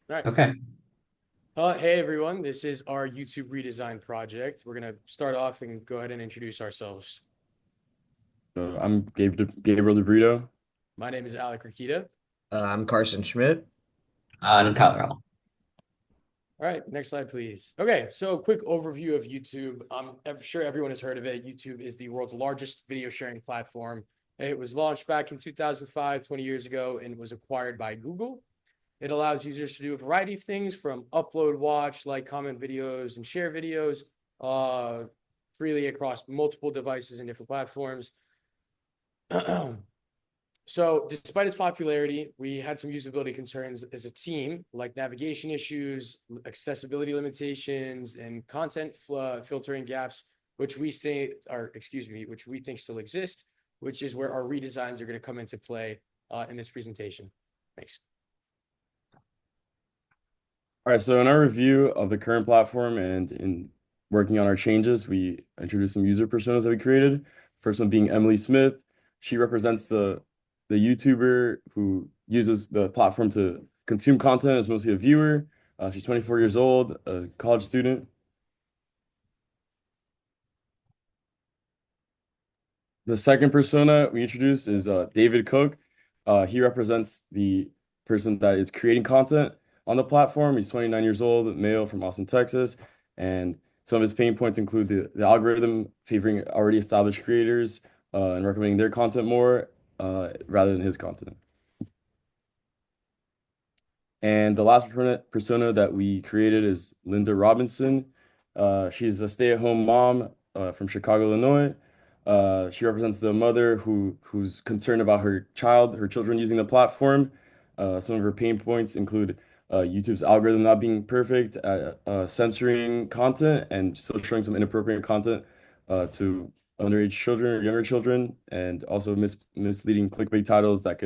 All right. Okay. Hey everyone, this is our YouTube redesign project. We're gonna start off and go ahead and introduce ourselves. I'm Gabriel De Brito. My name is Alec Rakita. I'm Carson Schmidt. And I'm Tyler. All right, next slide, please. Okay, so quick overview of YouTube. I'm sure everyone has heard of it. YouTube is the world's largest video sharing platform. It was launched back in 2005, 20 years ago, and was acquired by Google. It allows users to do a variety of things from upload, watch, like, comment videos, and share videos uh, freely across multiple devices and different platforms. So, despite its popularity, we had some usability concerns as a team, like navigation issues, accessibility limitations, and content filtering gaps, which we think are, excuse me, which we think still exist, which is where our redesigns are going to come into play in this presentation. Thanks. All right, so in our review of the current platform and in working on our changes, we introduced some user personas that we created. First one being Emily Smith. She represents the YouTuber who uses the platform to consume content as mostly a viewer. She's 24 years old, a college student. The second persona we introduced is David Cook. He represents the person that is creating content on the platform. He's 29 years old, male from Austin, Texas, and some of his pain points include the algorithm favoring already established creators and recommending their content more rather than his content. And the last persona that we created is Linda Robinson. She's a stay-at-home mom from Chicago, Illinois. She represents the mother who's concerned about her children using the platform. Some of her pain points include YouTube's algorithm not being perfect at censoring content and still showing some inappropriate content to underage children or younger children, and also misleading clickbait titles that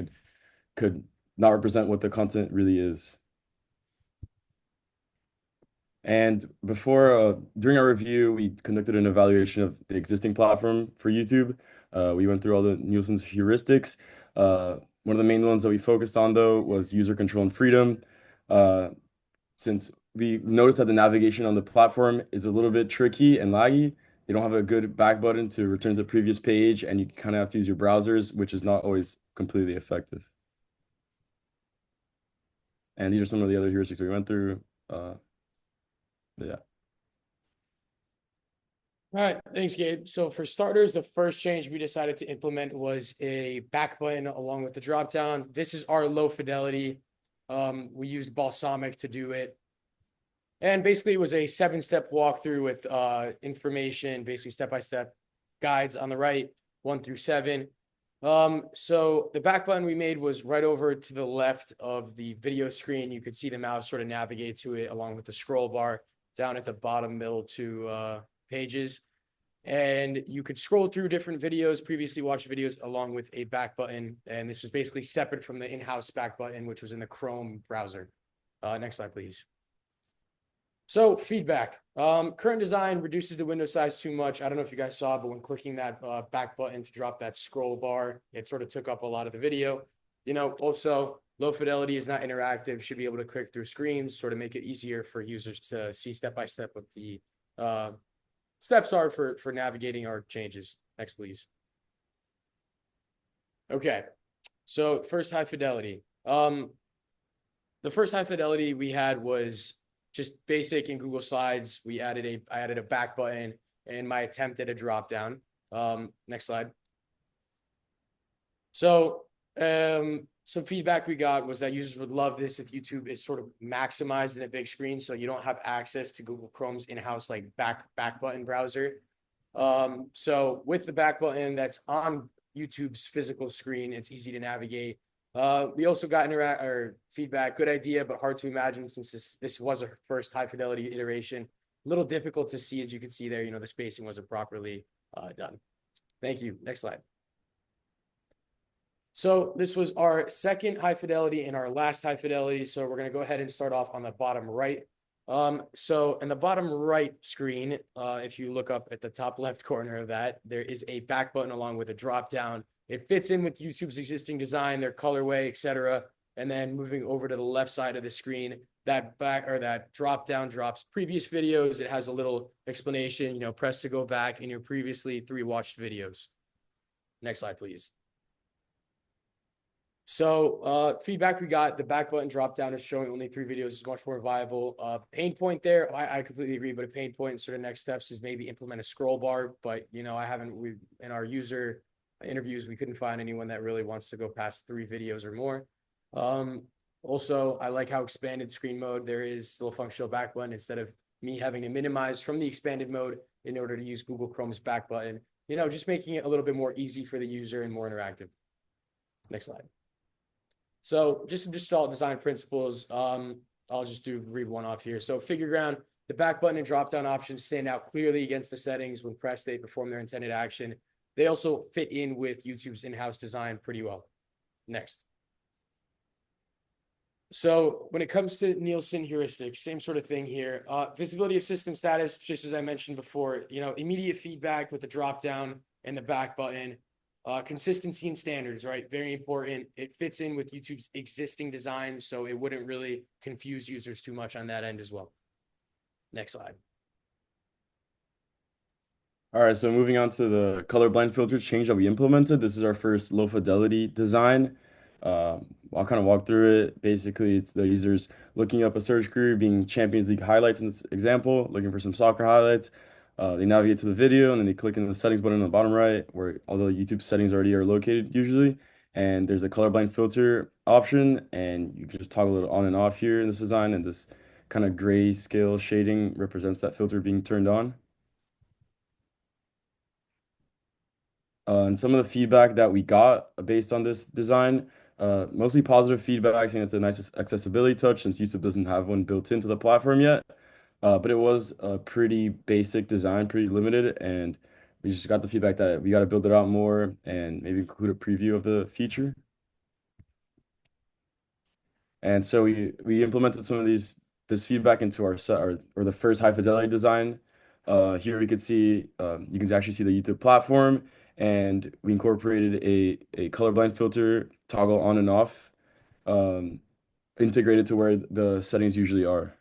could not represent what the content really is. And during our review, we conducted an evaluation of the existing platform for YouTube. We went through all the Nielsen's heuristics. One of the main ones that we focused on, though, was user control and freedom. Uh, since we noticed that the navigation on the platform is a little bit tricky and laggy, they don't have a good back button to return to the previous page, and you kind of have to use your browsers, which is not always completely effective. And these are some of the other heuristics we went through. Yeah. All right, thanks, Gabe. So for starters, the first change we decided to implement was a back button along with the drop down. This is our low fidelity. We used Balsamic to do it. And basically it was a 7-step walkthrough with information, basically step-by-step guides on the right, 1 through 7. So the back button we made was right over to the left of the video screen. You could see the mouse sort of navigate to it along with the scroll bar down at the bottom middle two pages. And you could scroll through different videos, previously watched videos, along with a back button. And this was basically separate from the in-house back button, which was in the Chrome browser. Next slide, please. So feedback. Current design reduces the window size too much. I don't know if you guys saw, but when clicking that back button to drop that scroll bar, it sort of took up a lot of the video. Also low fidelity is not interactive. Should be able to click through screens, sort of make it easier for users to see step by step what the steps are for navigating our changes. Next, please. Okay. So first high fidelity. The first high fidelity we had was just basic in Google Slides. I added a back button and my attempt at a drop down. Next slide. So some feedback we got was that users would love this if YouTube is sort of maximized in a big screen, so you don't have access to Google Chrome's in-house like back button browser. So with the back button that's on YouTube's physical screen, it's easy to navigate. We also got feedback, good idea, but hard to imagine since this was a first high fidelity iteration. A little difficult to see, as you can see there, the spacing wasn't properly done. Thank you. Next slide. So this was our second high fidelity and our last high fidelity. So we're going to go ahead and start off on the bottom right. So in the bottom right screen, if you look up at the top left corner of that, there is a back button along with a drop down. It fits in with YouTube's existing design, their colorway, etc. And then moving over to the left side of the screen, that back or that drop down drops previous videos. It has a little explanation, press to go back in your previously 3 watched videos. Next slide, please. So feedback we got, the back button drop down is showing only 3 videos is much more viable. Pain point there, I completely agree, but a pain point sort of next steps is maybe implement a scroll bar. But we in our user interviews, we couldn't find anyone that really wants to go past 3 videos or more. Also, I like how expanded screen mode, there is still a functional back button instead of me having to minimize from the expanded mode in order to use Google Chrome's back button, just making it a little bit more easy for the user and more interactive. Next slide. So just some gestalt design principles. I'll just read one off here. So figure ground, the back button and drop down options stand out clearly against the settings. When pressed, they perform their intended action. They also fit in with YouTube's in-house design pretty well. Next. So when it comes to Nielsen heuristics, same sort of thing here. Visibility of system status, just as I mentioned before, immediate feedback with the drop down and the back button. Consistency and standards, right? Very important. It fits in with YouTube's existing design, so it wouldn't really confuse users too much on that end as well. Next slide. All right, so moving on to the colorblind filter change that we implemented. This is our first low fidelity design. I'll kind of walk through it. Basically, it's the users looking up a search query, being Champions League highlights in this example, looking for some soccer highlights. They navigate to the video and then they click in the settings button on the bottom right, where all the YouTube settings already are located usually. And there's a colorblind filter option, and you can just toggle it on and off here in this design. And this kind of grayscale shading represents that filter being turned on. And some of the feedback that we got based on this design, mostly positive feedback, saying it's a nice accessibility touch since YouTube doesn't have one built into the platform yet. But it was a pretty basic design, pretty limited, and we just got the feedback that we got to build it out more and maybe include a preview of the feature. And so we implemented some of this feedback into our set or the first high fidelity design. Here we could see you can actually see the YouTube platform, and we incorporated a colorblind filter toggle on and off, um, integrated to where the settings usually are.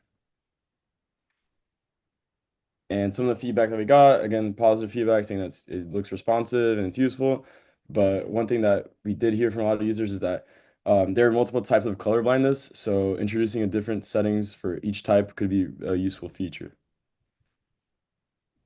And some of the feedback that we got, again, positive feedback saying that it looks responsive and it's useful. But one thing that we did hear from a lot of users is that there are multiple types of color blindness. So introducing a different settings for each type could be a useful feature.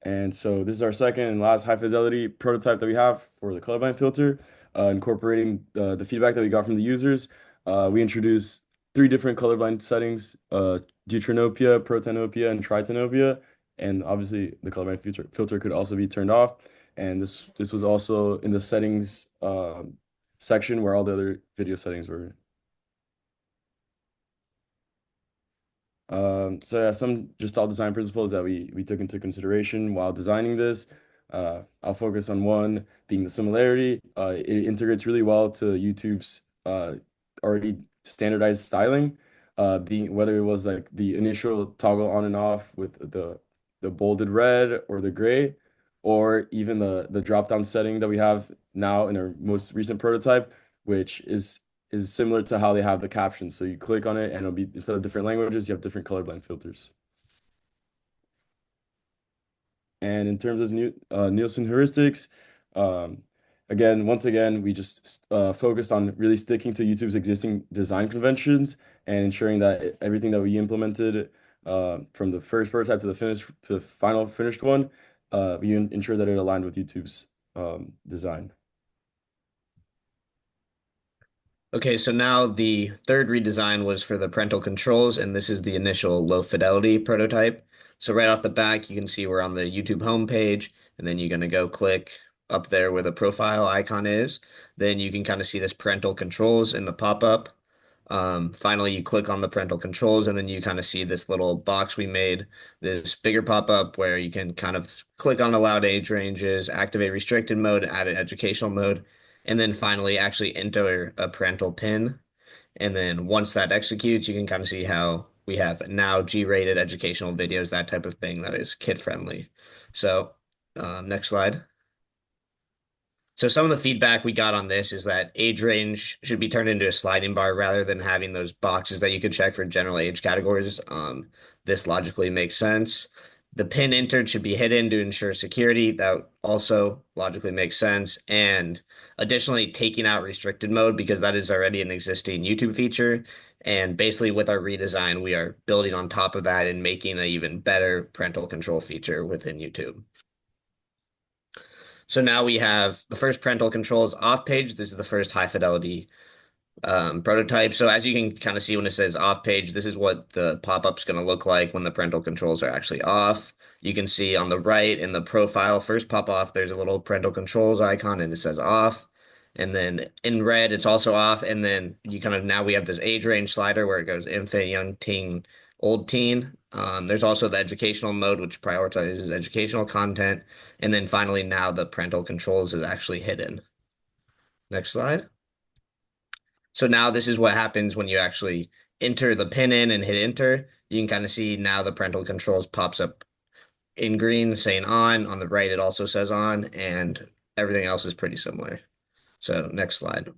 And so this is our second and last high fidelity prototype that we have for the colorblind filter, incorporating the feedback that we got from the users. We introduced 3 different colorblind settings, deuteranopia, protanopia, and tritanopia. And obviously the colorblind filter could also be turned off. And this was also in the settings section where all the other video settings were. So yeah, some just all design principles that we took into consideration while designing this. I'll focus on one being the similarity. It integrates really well to YouTube's already standardized styling, being whether it was like the initial toggle on and off with the bolded red or the gray, or even the drop down setting that we have now in our most recent prototype, which is similar to how they have the captions. So you click on it and it'll be, instead of different languages, you have different colorblind filters. And in terms of Nielsen heuristics, once again, we just focused on really sticking to YouTube's existing design conventions and ensuring that everything that we implemented from the first prototype to the final finished one, we ensure that it aligned with YouTube's design. Okay, so now the third redesign was for the parental controls, and this is the initial low fidelity prototype. So right off the back, you can see we're on the YouTube homepage, and then you're going to go click up there where the profile icon is. Then you can kind of see this parental controls in the pop-up. Finally, you click on the parental controls, and then you kind of see this little box we made, this bigger pop-up where you can kind of click on allowed age ranges, activate restricted mode, add an educational mode, and then finally actually enter a parental PIN. And then once that executes, you can kind of see how we have now G-rated educational videos, that type of thing that is kid friendly. So next slide. So some of the feedback we got on this is that age range should be turned into a sliding bar rather than having those boxes that you could check for general age categories. This logically makes sense. The pin entered should be hidden to ensure security. That also logically makes sense. And additionally, taking out restricted mode because that is already an existing YouTube feature. And basically, with our redesign, we are building on top of that and making an even better parental control feature within YouTube. So now we have the first parental controls off page. This is the first high fidelity prototype. So as you can kind of see when it says off page, this is what the pop-up's going to look like when the parental controls are actually off. You can see on the right in the profile, first pop off, there's a little parental controls icon and it says off. And then in red, it's also off. And then you kind of now we have this age range slider where it goes infant, young teen, old teen. There's also the educational mode, which prioritizes educational content. And then finally, now the parental controls is actually hidden. Next slide. So now this is what happens when you actually enter the pin in and hit enter. You can kind of see now the parental controls pops up in green saying on. On the right, it also says on, and everything else is pretty similar. So next slide.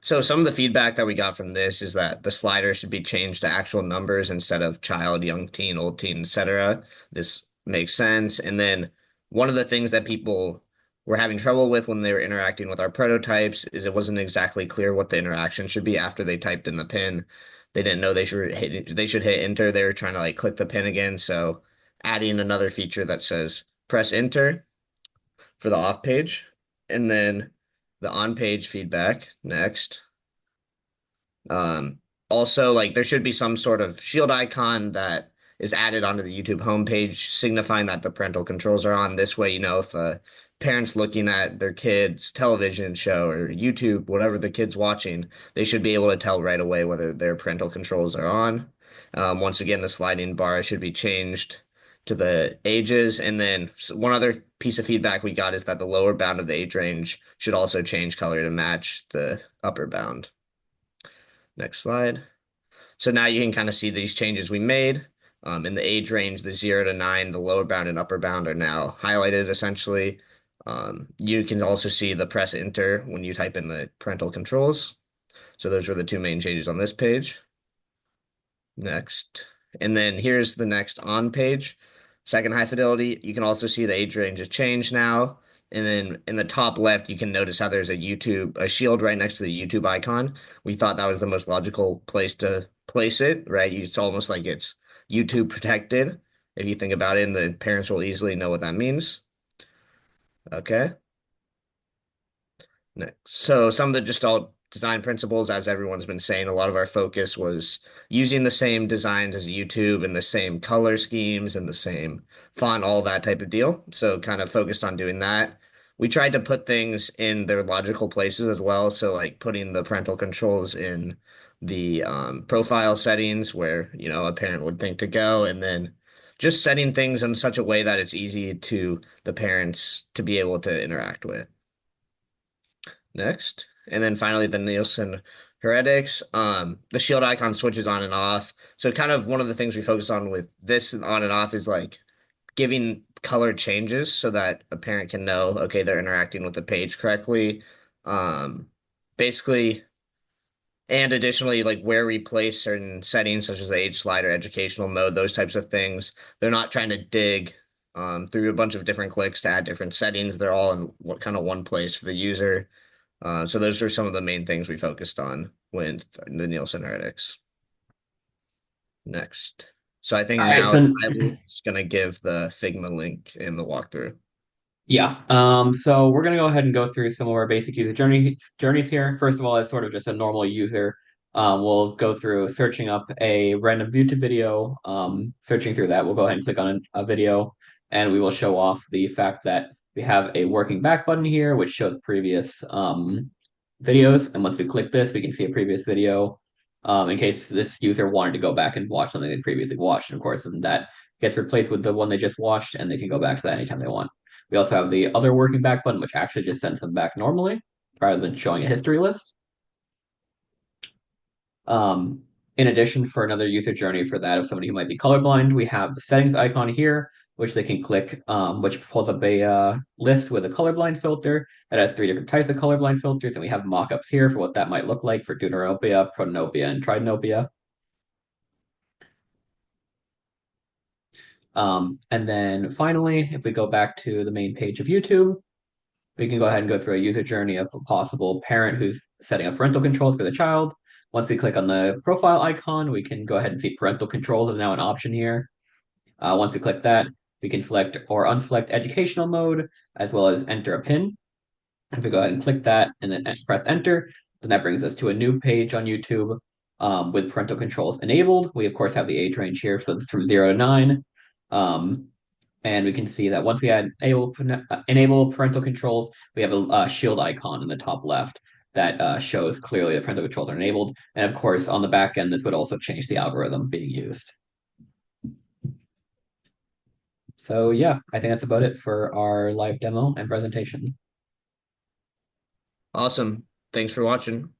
So some of the feedback that we got from this is that the slider should be changed to actual numbers instead of child, young teen, old teen, etc. This makes sense. And then one of the things that people were having trouble with when they were interacting with our prototypes is it wasn't exactly clear what the interaction should be after they typed in the pin. They didn't know they should hit enter. They were trying to like click the pin again. So adding another feature that says press enter for the off page, and then the on page feedback next. Um, Also, like there should be some sort of shield icon that is added onto the YouTube homepage, signifying that the parental controls are on. This way, you know, if a parent's looking at their kid's television show or YouTube, whatever the kid's watching, they should be able to tell right away whether their parental controls are on. Once again, the sliding bar should be changed to the ages. And then one other piece of feedback we got is that the lower bound of the age range should also change color to match the upper bound. Next slide. So now you can kind of see these changes we made. In the age range, the 0 to 9, the lower bound and upper bound are now highlighted essentially. You can also see the press enter when you type in the parental controls. So those are the two main changes on this page. Next. And then here's the next on page. Second high fidelity. You can also see the age range has changed now. And then in the top left, you can notice how there's a shield right next to the YouTube icon. We thought that was the most logical place to place it, right? It's almost like it's YouTube protected, if you think about it, and the parents will easily know what that means. Okay. Next. So some of the just all design principles, as everyone's been saying, a lot of our focus was using the same designs as YouTube and the same color schemes and the same font, all that type of deal. So kind of focused on doing that. We tried to put things in their logical places as well. So like putting the parental controls in the profile settings where, you know, a parent would think to go, and then just setting things in such a way that it's easy to the parents to be able to interact with. Next. And then finally the Nielsen heretics. The shield icon switches on and off. So kind of one of the things we focus on with this on and off is like giving color changes so that a parent can know, okay, they're interacting with the page correctly. Basically, and additionally, like where we place certain settings such as the age slider, educational mode, those types of things, they're not trying to dig through a bunch of different clicks to add different settings. They're all in what kind of one place for the user. So those are some of the main things we focused on with the Nielsen heretics. Next. So I think All right, now so Tyler's gonna give the Figma link in the walkthrough. yeah, so we're gonna go ahead and go through some of our basic user journeys here. First of all, as sort of just a normal user, we'll go through searching up a random YouTube video. Searching through that, we'll go ahead and click on a video, and we will show off the fact that we have a working back button here, which shows previous videos. And once we click this, we can see a previous video. In case this user wanted to go back and watch something they previously watched, and of course, then that gets replaced with the one they just watched, and they can go back to that anytime they want. We also have the other working back button, which actually just sends them back normally rather than showing a history list. In addition, for another user journey for that of somebody who might be colorblind, we have the settings icon here, which they can click, which pulls up a list with a colorblind filter that has 3 different types of colorblind filters, and we have mock-ups here for what that might look like for deuteranopia, protanopia, and tritanopia. And then finally, if we go back to the main page of YouTube, we can go ahead and go through a user journey of a possible parent who's setting up parental controls for the child. Once we click on the profile icon, we can go ahead and see parental controls is now an option here. Once we click that, we can select or unselect educational mode, as well as enter a PIN. If we go ahead and click that and then press enter, then that brings us to a new page on YouTube with parental controls enabled. We, of course, have the age range here, so it's from 0 to 9. And we can see that once we add enable parental controls, we have a shield icon in the top left that shows clearly that parental controls are enabled. And of course, on the back end, this would also change the algorithm being used. So yeah, I think that's about it for our live demo and presentation. Awesome. Thanks for watching.